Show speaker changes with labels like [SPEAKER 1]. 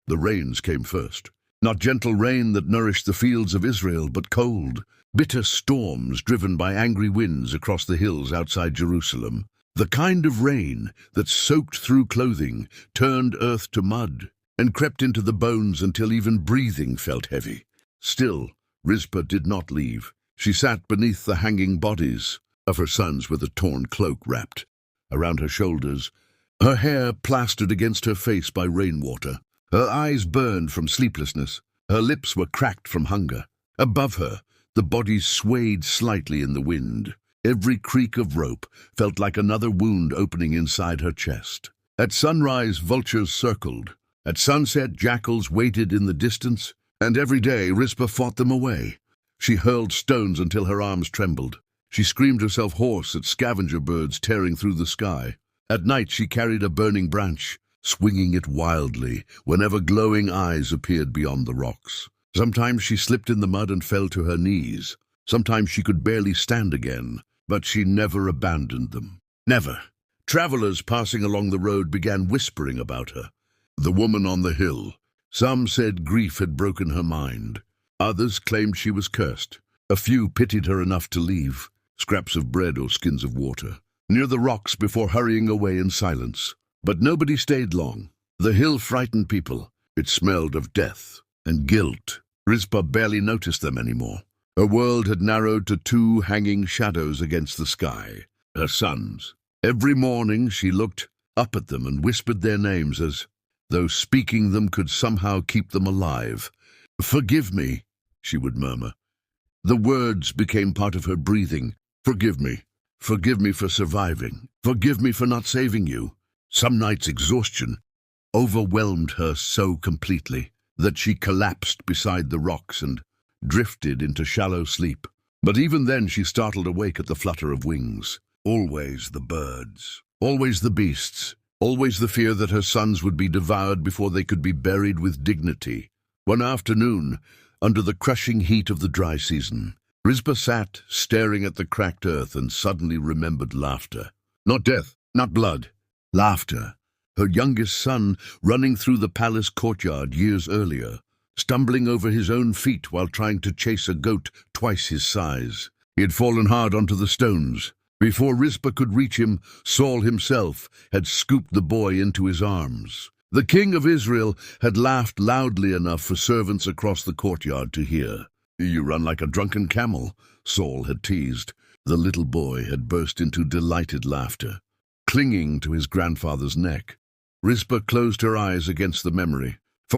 [SPEAKER 1] The rains came first. Not gentle rain that nourished the fields of Israel, but cold, bitter storms driven by angry winds across the hills outside Jerusalem. The kind of rain that soaked through clothing, turned earth to mud, and crept into the bones until even breathing felt heavy. Still, Rizpah did not leave. She sat beneath the hanging bodies of her sons with a torn cloak wrapped around her shoulders, her hair plastered against her face by rainwater. Her eyes burned from sleeplessness. Her lips were cracked from hunger. Above her, the bodies swayed slightly in the wind. Every creak of rope felt like another wound opening inside her chest. At sunrise, vultures circled. At sunset, jackals waited in the distance, and every day Rizpah fought them away. She hurled stones until her arms trembled. She screamed herself hoarse at scavenger birds tearing through the sky. At night, she carried a burning branch, swinging it wildly whenever glowing eyes appeared beyond the rocks. Sometimes she slipped in the mud and fell to her knees. Sometimes she could barely stand again, but she never abandoned them. Never. Travelers passing along the road began whispering about her. The woman on the hill. Some said grief had broken her mind. Others claimed she was cursed. A few pitied her enough to leave scraps of bread or skins of water near the rocks before hurrying away in silence. But nobody stayed long. The hill frightened people. It smelled of death and guilt. Rizpah barely noticed them anymore. Her world had narrowed to two hanging shadows against the sky, her sons. Every morning she looked up at them and whispered their names as though speaking them could somehow keep them alive. "Forgive me," she would murmur. The words became part of her breathing. "Forgive me. Forgive me for surviving. Forgive me for not saving you." Some nights exhaustion overwhelmed her so completely that she collapsed beside the rocks and drifted into shallow sleep. But even then she startled awake at the flutter of wings. Always the birds, always the beasts, always the fear that her sons would be devoured before they could be buried with dignity. One afternoon, under the crushing heat of the dry season, Rizpah sat staring at the cracked earth and suddenly remembered laughter. Not death, not blood. Laughter. Her youngest son running through the palace courtyard years earlier, stumbling over his own feet while trying to chase a goat twice his size. He had fallen hard onto the stones. Before Rizpah could reach him, Saul himself had scooped the boy into his arms. The king of Israel had laughed loudly enough for servants across the courtyard to hear. "You run like a drunken camel," Saul had teased. The little boy had burst into delighted laughter, clinging to his grandfather's neck. Rizpah closed her eyes against the memory.